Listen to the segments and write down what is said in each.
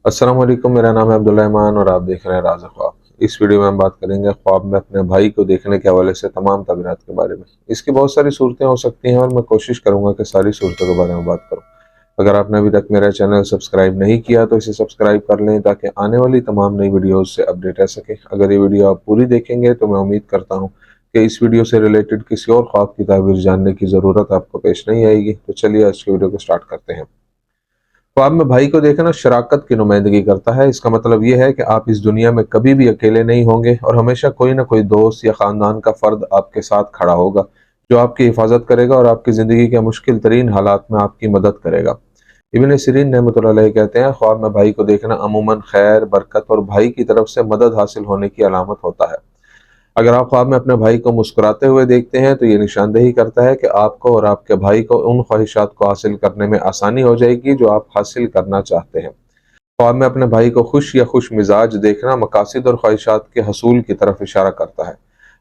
अस्सलाम वालेकुम, मेरा नाम है अब्दुल रहमान और आप देख रहे हैं राज़ ख्वाब। इस वीडियो में हम बात करेंगे ख्वाब में अपने भाई को देखने के हवाले से तमाम तबीरात के बारे में। इसकी बहुत सारी सूरतें हो सकती हैं और मैं कोशिश करूंगा कि सारी सूरतों के बारे में बात करूं। अगर आपने अभी तक मेरा चैनल सब्सक्राइब नहीं किया तो इसे सब्सक्राइब कर लें ताकि आने वाली तमाम नई वीडियोज़ से अपडेट रह सके। अगर ये वीडियो आप पूरी देखेंगे तो मैं उम्मीद करता हूँ कि इस वीडियो से रिलेटेड किसी और ख्वाब की ताबीर जानने की ज़रूरत आपको पेश नहीं आएगी। तो चलिए आज की वीडियो को स्टार्ट करते हैं। ख्वाब में भाई को देखना शराकत की नुमाइंदगी करता है। इसका मतलब यह है कि आप इस दुनिया में कभी भी अकेले नहीं होंगे और हमेशा कोई ना कोई दोस्त या ख़ानदान का फ़र्द आपके साथ खड़ा होगा जो आपकी हिफाजत करेगा और आपकी ज़िंदगी के मुश्किल तरीन हालात में आपकी मदद करेगा। इब्न सिरीन रहमतुल्लाह अलैह कहते हैं, ख्वाब में भाई को देखना अमूमन खैर, बरकत और भाई की तरफ से मदद हासिल होने की अलामत होता है। अगर आप ख्वाब में अपने भाई को मुस्कुराते हुए देखते हैं तो ये निशानदेही करता है कि आपको और आपके भाई को उन ख्वाहिशात को हासिल करने में आसानी हो जाएगी जो आप हासिल करना चाहते हैं। ख्वाब में अपने भाई को खुश या खुश मिजाज देखना मकासद और ख्वाहिशात के हसूल की तरफ इशारा करता है।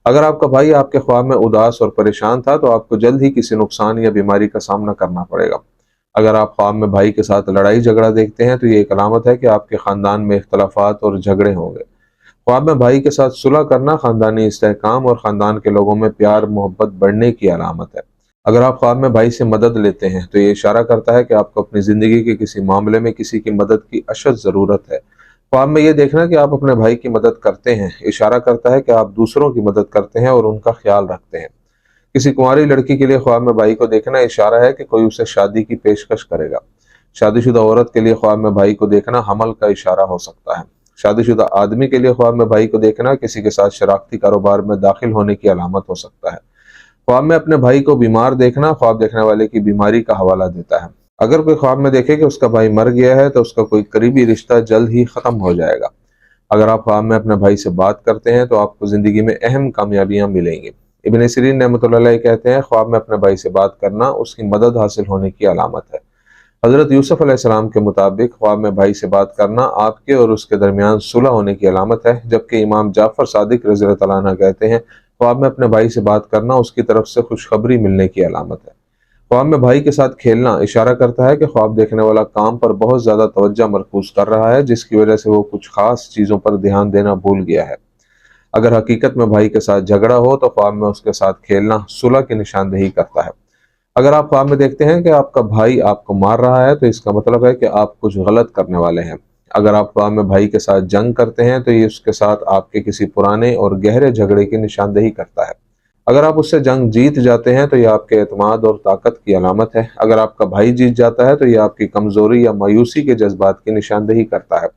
अगर आपका भाई आपके ख्वाब में उदास और परेशान था तो आपको जल्द ही किसी नुकसान या बीमारी का सामना करना पड़ेगा। अगर आप ख्वाब में भाई के साथ लड़ाई झगड़ा देखते हैं तो ये एक अलामत है कि आपके खानदान में इख्तलाफात और झगड़े होंगे। ख्वाब में भाई के साथ सुलह करना खानदानी इस्तेहकाम और खानदान के लोगों में प्यार मोहब्बत बढ़ने की अलामत है। अगर आप ख्वाब में भाई से मदद लेते हैं तो ये इशारा करता है कि आपको अपनी ज़िंदगी के किसी मामले में किसी की मदद की अशद ज़रूरत है। ख्वाब में ये देखना कि आप अपने भाई की मदद करते हैं इशारा करता है कि आप दूसरों की मदद करते हैं और उनका ख्याल रखते हैं। किसी कुंवारी लड़की के लिए ख्वाब में भाई को देखना इशारा है कि कोई उसे शादी की पेशकश करेगा। शादीशुदा औरत के लिए ख्वाब में भाई को देखना हमल का इशारा हो सकता है। शादीशुदा आदमी के लिए ख्वाब में भाई को देखना किसी के साथ शराकती कारोबार में दाखिल होने की अलामत हो सकता है। ख्वाब में अपने भाई को बीमार देखना ख्वाब देखने वाले की बीमारी का हवाला देता है। अगर कोई ख्वाब में देखे कि उसका भाई मर गया है तो उसका कोई करीबी रिश्ता जल्द ही खत्म हो जाएगा। अगर आप ख्वाब में अपने भाई से बात करते हैं तो आपको जिंदगी में अहम कामयाबियां मिलेंगी। इब्न सिरीन रहमतुल्लाह अलैह कहते हैं, ख्वाब में अपने भाई से बात करना उसकी मदद हासिल होने की अलामत है। हजरत यूसुफ अलैहिस्सलाम के मुताबिक ख्वाब में भाई से बात करना आपके और उसके दरमियान सुलह होने की अलामत है, जबकि इमाम जाफर सादिक रज़ी अल्लाह तआला अन्हु कहते हैं, ख्वाब में अपने भाई से बात करना उसकी तरफ से खुशखबरी मिलने की अलामत है। ख्वाब में भाई के साथ खेलना इशारा करता है कि ख्वाब देखने वाला काम पर बहुत ज़्यादा तवज्जो मरकूज कर रहा है, जिसकी वजह से वो कुछ खास चीज़ों पर ध्यान देना भूल गया है। अगर हकीकत में भाई के साथ झगड़ा हो तो ख्वाब में उसके साथ खेलना सुलह की निशानदेही करता है। अगर आप ख्वाब में देखते हैं कि आपका भाई आपको मार रहा है तो इसका मतलब है कि आप कुछ गलत करने वाले हैं। अगर आप ख्वाब में भाई के साथ जंग करते हैं तो ये उसके साथ आपके किसी पुराने और गहरे झगड़े की निशानदेही करता है। अगर आप उससे जंग जीत जाते हैं तो यह आपके एतमाद और ताकत की अलामत है। अगर आपका भाई जीत जाता है तो यह आपकी कमजोरी या मायूसी के जज्बात की निशानदेही करता है।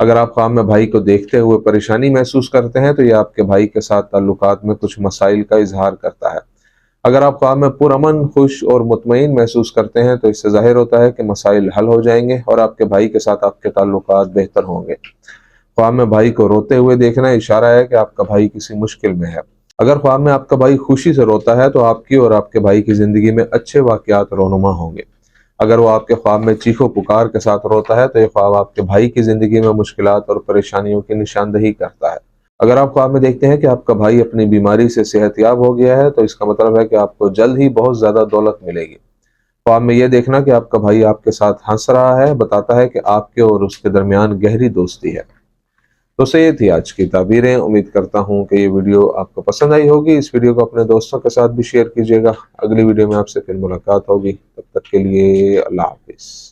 अगर आप ख्वाब में भाई को देखते हुए परेशानी महसूस करते हैं तो यह आपके भाई के साथ ताल्लुकात में कुछ मसाइल का इजहार करता है। अगर आप ख्वाब में पुरअमन, खुश और मुतमईन महसूस करते हैं तो इससे जाहिर होता है कि मसाइल हल हो जाएंगे और आपके भाई के साथ आपके ताल्लुकात बेहतर होंगे। ख्वाब में भाई को रोते हुए देखना इशारा है कि आपका भाई किसी मुश्किल में है। अगर ख्वाब में आपका भाई खुशी से रोता है तो आपकी और आपके भाई की जिंदगी में अच्छे वाकयात रोनुमा होंगे। अगर वो आपके ख्वाब में चीखो पुकार के साथ रोता है तो ये ख्वाब आपके भाई की जिंदगी में मुश्किलात और परेशानियों की निशानदेही करता है। अगर आप ख्वाब में देखते हैं कि आपका भाई अपनी बीमारी से सेहतयाब हो गया है तो इसका मतलब है कि आपको जल्द ही बहुत ज्यादा दौलत मिलेगी। ख्वाब में यह देखना कि आपका भाई आपके साथ हंस रहा है बताता है कि आपके और उसके दरमियान गहरी दोस्ती है। तो ये थी आज की ताबीरें। उम्मीद करता हूँ कि ये वीडियो आपको पसंद आई होगी। इस वीडियो को अपने दोस्तों के साथ भी शेयर कीजिएगा। अगली वीडियो में आपसे फिर मुलाकात होगी, तब तक के लिए अल्लाह हाफिज।